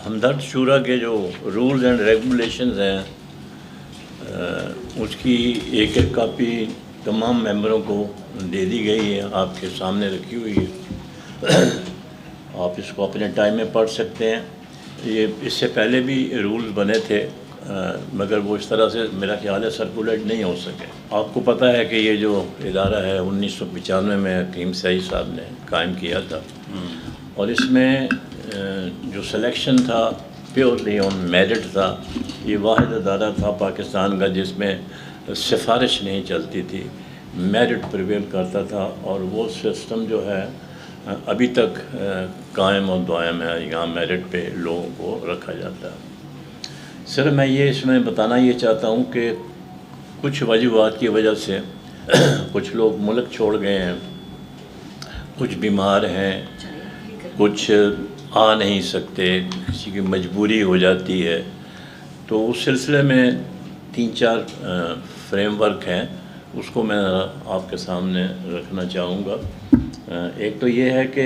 ہمدرد شورا کے جو رولز اینڈ ریگولیشنز ہیں اس کی ایک ایک کاپی تمام ممبروں کو دے دی گئی ہے، آپ کے سامنے رکھی ہوئی ہے، آپ اس کو اپنے ٹائم میں پڑھ سکتے ہیں۔ یہ اس سے پہلے بھی رولز بنے تھے مگر وہ اس طرح سے میرا خیال ہے سرکولیٹ نہیں ہو سکے۔ آپ کو پتہ ہے کہ یہ جو ادارہ ہے 1995 میں حکیم سعید صاحب نے قائم کیا تھا، اور اس میں جو سلیکشن تھا پیورلی آن میرٹ تھا۔ یہ واحد ادارہ تھا پاکستان کا جس میں سفارش نہیں چلتی تھی، میرٹ پریویل کرتا تھا، اور وہ سسٹم جو ہے ابھی تک قائم و دائم ہے، یہاں میرٹ پہ لوگوں کو رکھا جاتا ہے۔ سر میں یہ اس میں بتانا یہ چاہتا ہوں کہ کچھ وجوہات کی وجہ سے کچھ لوگ ملک چھوڑ گئے ہیں، کچھ بیمار ہیں، کچھ آ نہیں سکتے، کسی کی مجبوری ہو جاتی ہے، تو اس سلسلے میں 3-4 فریم ورک ہیں، اس کو میں آپ کے سامنے رکھنا چاہوں گا۔ ایک تو یہ ہے کہ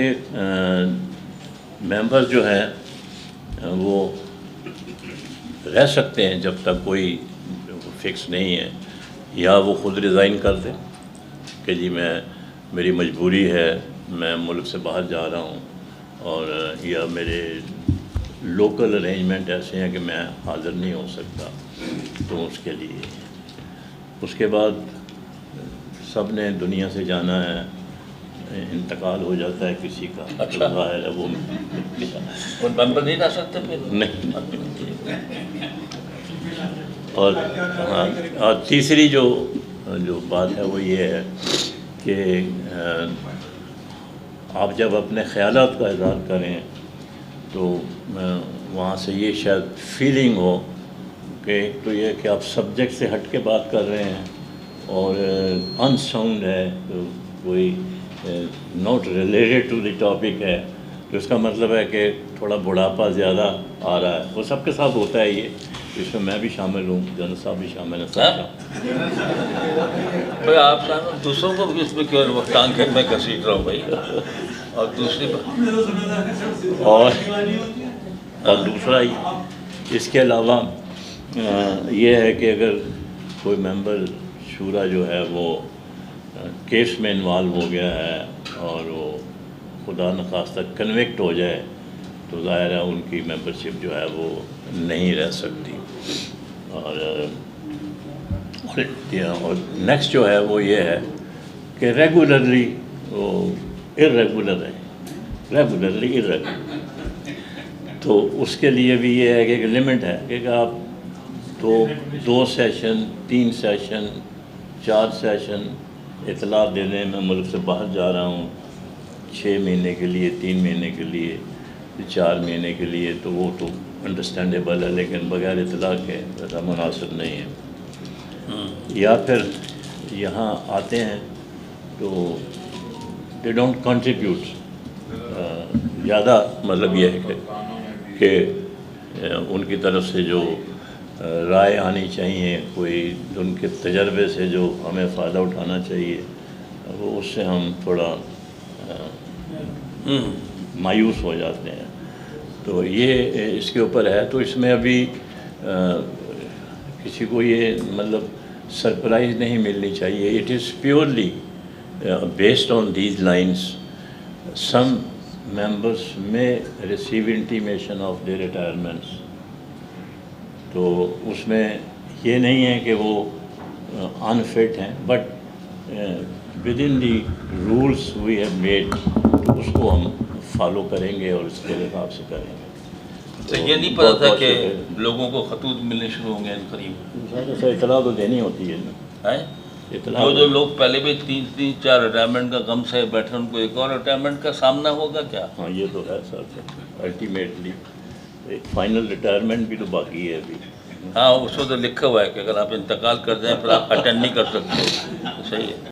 ممبر جو ہیں وہ رہ سکتے ہیں جب تک کوئی فکس نہیں ہے، یا وہ خود ریزائن کر دیں کہ جی میری مجبوری ہے، میں ملک سے باہر جا رہا ہوں، اور یا میرے لوکل ارینجمنٹ ایسے ہیں کہ میں حاضر نہیں ہو سکتا، تو اس کے لیے۔ اس کے بعد سب نے دنیا سے جانا ہے، انتقال ہو جاتا ہے کسی کا، اچھا ظاہر ہے وہ ممبر نہیں رہ سکتے پھر؟ نہیں۔ اور ہاں، اور تیسری جو بات ہے وہ یہ ہے کہ آپ جب اپنے خیالات کا اظہار کریں تو وہاں سے یہ شاید فیلنگ ہو کہ ایک تو یہ کہ آپ سبجیکٹ سے ہٹ کے بات کر رہے ہیں، اور ان ساؤنڈ ہے، کوئی not related to the topic ہے، تو اس کا مطلب ہے کہ تھوڑا بڑھاپا زیادہ آ رہا ہے۔ وہ سب کے ساتھ ہوتا ہے، یہ اس میں میں بھی شامل ہوں، جنرل صاحب بھی شامل ہیں۔ بھائی آپ صاحب دوسروں کو بھی اس میں کیوں ٹانگ کے میں گھسیٹ رہا ہوں بھائی؟ اور دوسری اور دوسرا اس کے علاوہ یہ ہے کہ اگر کوئی ممبر شورا جو ہے وہ کیس میں انوالو ہو گیا ہے اور وہ خدا نخواستہ کنوکٹ ہو جائے، تو ظاہر ہے ان کی ممبرشپ جو ہے وہ نہیں رہ سکتی۔ اور نیکسٹ جو ہے وہ یہ ہے کہ ریگولرلی وہ ارریگولر ہے، ریگولرلی ارریگولر، تو اس کے لیے بھی یہ ہے کہ ایک لمٹ ہے کہ آپ 2 سیشن 3 سیشن 4 سیشن اطلاع دے دیں میں ملک سے باہر جا رہا ہوں 6 مہینے کے لیے، 3 مہینے کے لیے، 4 مہینے کے لیے، تو وہ تو انڈرسٹینڈیبل ہے، لیکن بغیر اطلاع کے ایسا مناسب نہیں ہے۔ یا پھر یہاں آتے ہیں تو دے ڈونٹ کنٹریبیوٹ، زیادہ مطلب یہ ہے کہ ان کی طرف سے جو رائے آنی چاہیے، کوئی ان کے تجربے سے جو ہمیں فائدہ اٹھانا چاہیے، وہ اس سے ہم تھوڑا مایوس ہو جاتے ہیں۔ تو یہ اس کے اوپر ہے، تو اس میں ابھی کسی کو یہ مطلب سرپرائز نہیں ملنی چاہیے۔ It is purely based on these lines, some members may receive intimation of their retirements، تو اس میں یہ نہیں ہے کہ وہ unfit ہیں، but within the rules we have made، تو اس کو ہم فالو کریں گے اور اس کے حساب سے کریں گے۔ تو یہ نہیں پتا تھا کہ لوگوں کو خطوط ملنے شروع ہوں گے ان قریب؟ اطلاع تو دینی ہوتی ہے، جو لوگ پہلے بھی 3-4 ریٹائرمنٹ کا غم سے بیٹھے، ان کو ایک اور ریٹائرمنٹ کا سامنا ہوگا کیا؟ ہاں یہ تو ہے سر، الٹیمیٹلی ایک فائنل ریٹائرمنٹ بھی تو باقی ہے ابھی۔ ہاں اس کو تو لکھا ہوا ہے کہ اگر آپ انتقال کر جائیں پھر آپ اٹینڈ نہیں کر سکتے، صحیح ہے۔